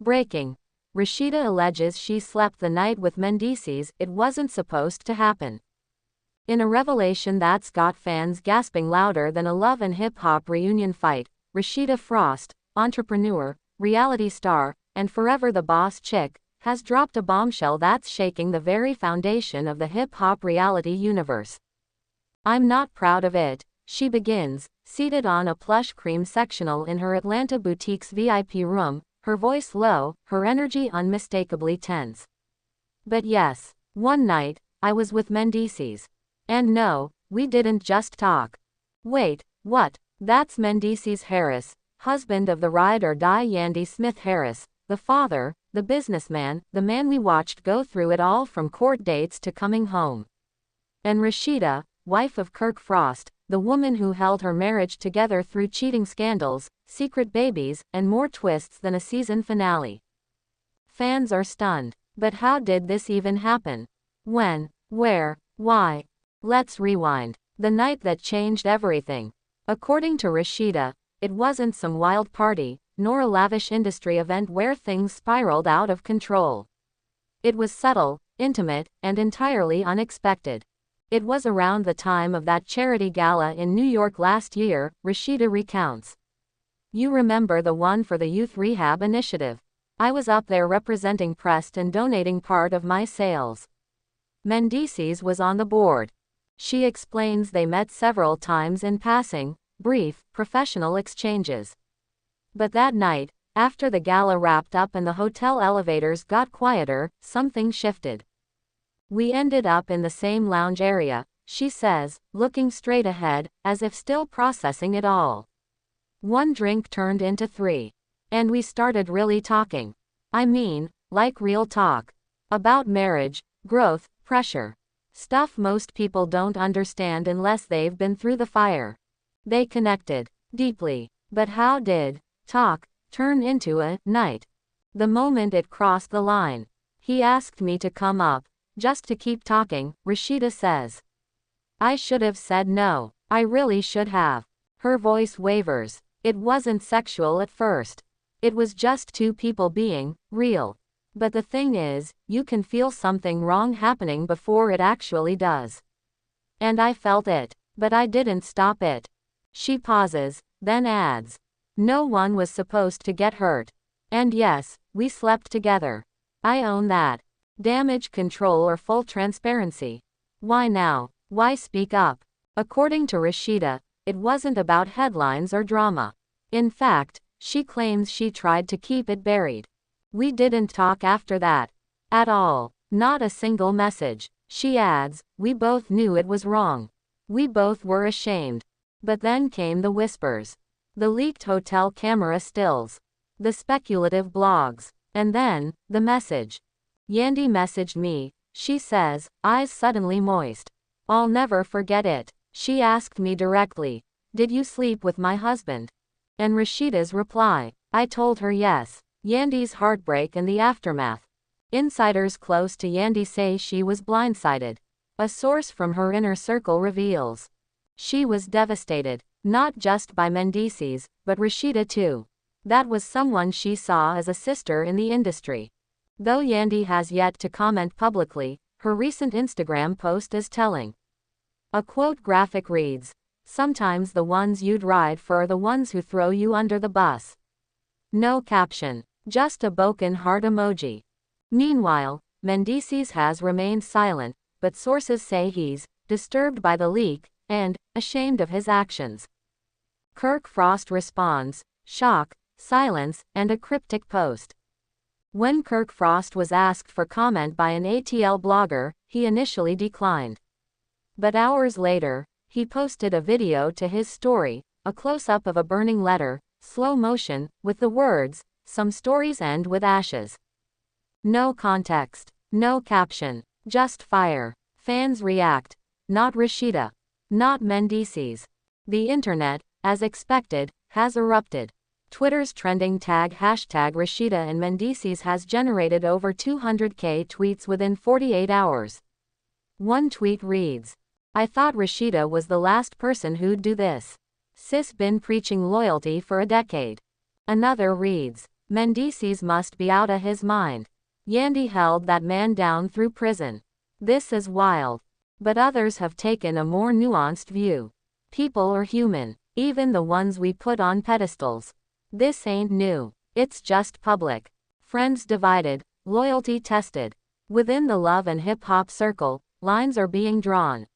Breaking. Rasheeda alleges she slept the night with Mendeecees. It wasn't supposed to happen. In a revelation that's got fans gasping louder than a Love and Hip Hop reunion fight, Rasheeda Frost, entrepreneur, reality star, and forever the boss chick, has dropped a bombshell that's shaking the very foundation of the hip-hop reality universe. "I'm not proud of it," she begins, seated on a plush cream sectional in her Atlanta boutique's VIP room, her voice low, her energy unmistakably tense. "But yes, one night, I was with Mendeecees. And no, we didn't just talk." "Wait, what?" "That's Mendeecees Harris, husband of the ride-or-die Yandy Smith Harris, the father, the businessman, the man we watched go through it all from court dates to coming home. And Rasheeda, wife of Kirk Frost, the woman who held her marriage together through cheating scandals, secret babies, and more twists than a season finale." Fans are stunned. But how did this even happen? When? Where? Why? Let's rewind. The night that changed everything. According to Rasheeda, it wasn't some wild party, nor a lavish industry event where things spiraled out of control. It was subtle, intimate, and entirely unexpected. "It was around the time of that charity gala in New York last year," Rasheeda recounts. "You remember the one for the Youth Rehab Initiative. I was up there representing Prest and donating part of my sales. Mendeecees was on the board." She explains they met several times in passing, brief, professional exchanges. But that night, after the gala wrapped up and the hotel elevators got quieter, something shifted. "We ended up in the same lounge area," she says, looking straight ahead, as if still processing it all. "One drink turned into 3. And we started really talking. I mean, like real talk. About marriage, growth, pressure. Stuff most people don't understand unless they've been through the fire." They connected deeply. But how did talk turn into a night? The moment it crossed the line. "He asked me to come up, just to keep talking," Rasheeda says. "I should have said no. I really should have." Her voice wavers. "It wasn't sexual at first. It was just two people being real. But the thing is, you can feel something wrong happening before it actually does. And I felt it. But I didn't stop it." She pauses, then adds, "No one was supposed to get hurt. And yes, we slept together. I own that." Damage control or full transparency? Why now? Why speak up? According to Rasheeda, it wasn't about headlines or drama. In fact, she claims she tried to keep it buried. "We didn't talk after that. At all. Not a single message." She adds, "We both knew it was wrong. We both were ashamed. But then came the whispers. The leaked hotel camera stills. The speculative blogs. And then, the message. Yandy messaged me," she says, eyes suddenly moist. "I'll never forget it. She asked me directly, 'Did you sleep with my husband?' And Rasheeda's reply, 'I told her yes.'" Yandy's heartbreak and the aftermath. Insiders close to Yandy say she was blindsided. A source from her inner circle reveals she was devastated, not just by Mendeecees, but Rasheeda too. That was someone she saw as a sister in the industry. Though Yandy has yet to comment publicly, her recent Instagram post is telling. A quote graphic reads, "Sometimes the ones you'd ride for are the ones who throw you under the bus." No caption. Just a broken heart emoji. Meanwhile, Mendeecees has remained silent, but sources say he's disturbed by the leak and ashamed of his actions. Kirk Frost responds, shock, silence, and a cryptic post. When Kirk Frost was asked for comment by an ATL blogger, he initially declined. But hours later, he posted a video to his story, a close-up of a burning letter, slow motion, with the words, "Some stories end with ashes." No context, no caption, just fire. Fans react. Not Rasheeda. Not Mendeecees. The internet, as expected, has erupted. Twitter's trending tag hashtag Rasheeda and Mendeecees has generated over 200,000 tweets within 48 hours. One tweet reads, "I thought Rasheeda was the last person who'd do this. Sis been preaching loyalty for a decade." Another reads, Mendeecees must be outta his mind. Yandy held that man down through prison. This is wild. But others have taken a more nuanced view. People are human, even the ones we put on pedestals. This ain't new. It's just public. Friends divided, loyalty tested. Within the love and hip-hop circle, lines are being drawn.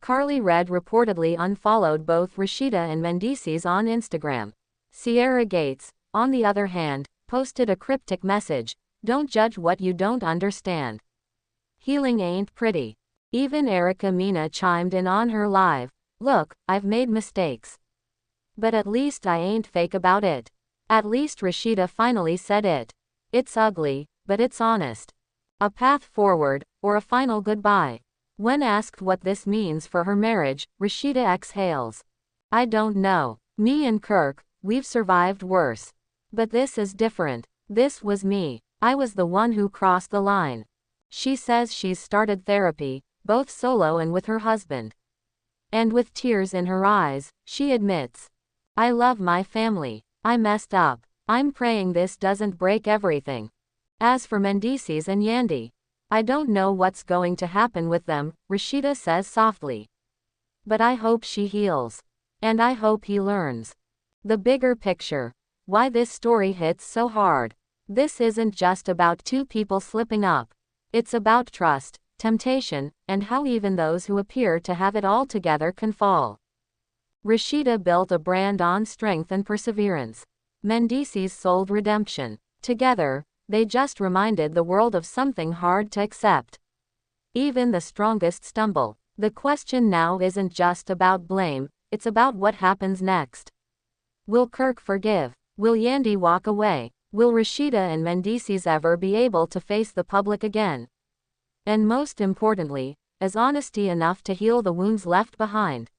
Karlie Red reportedly unfollowed both Rasheeda and Mendeecees on Instagram. Sierra Gates, on the other hand, posted a cryptic message: "Don't judge what you don't understand. Healing ain't pretty." Even Erica Mena chimed in on her live: "Look, I've made mistakes. But at least I ain't fake about it." At least Rasheeda finally said it. It's ugly, but it's honest. A path forward, or a final goodbye. When asked what this means for her marriage, Rasheeda exhales: "I don't know. Me and Kirk, we've survived worse. But this is different. This was me. I was the one who crossed the line." She says she's started therapy, both solo and with her husband. And with tears in her eyes, she admits, "I love my family. I messed up. I'm praying this doesn't break everything." As for Mendeecees and Yandy, "I don't know what's going to happen with them," Rasheeda says softly. "But I hope she heals. And I hope he learns." The bigger picture. Why this story hits so hard. This isn't just about two people slipping up. It's about trust, temptation, and how even those who appear to have it all together can fall. Rasheeda built a brand on strength and perseverance. Mendeecees sold redemption. Together, they just reminded the world of something hard to accept. Even the strongest stumble. The question now isn't just about blame, it's about what happens next. Will Kirk forgive? Will Yandy walk away? Will Rasheeda and Mendeecees ever be able to face the public again? And most importantly, is honesty enough to heal the wounds left behind?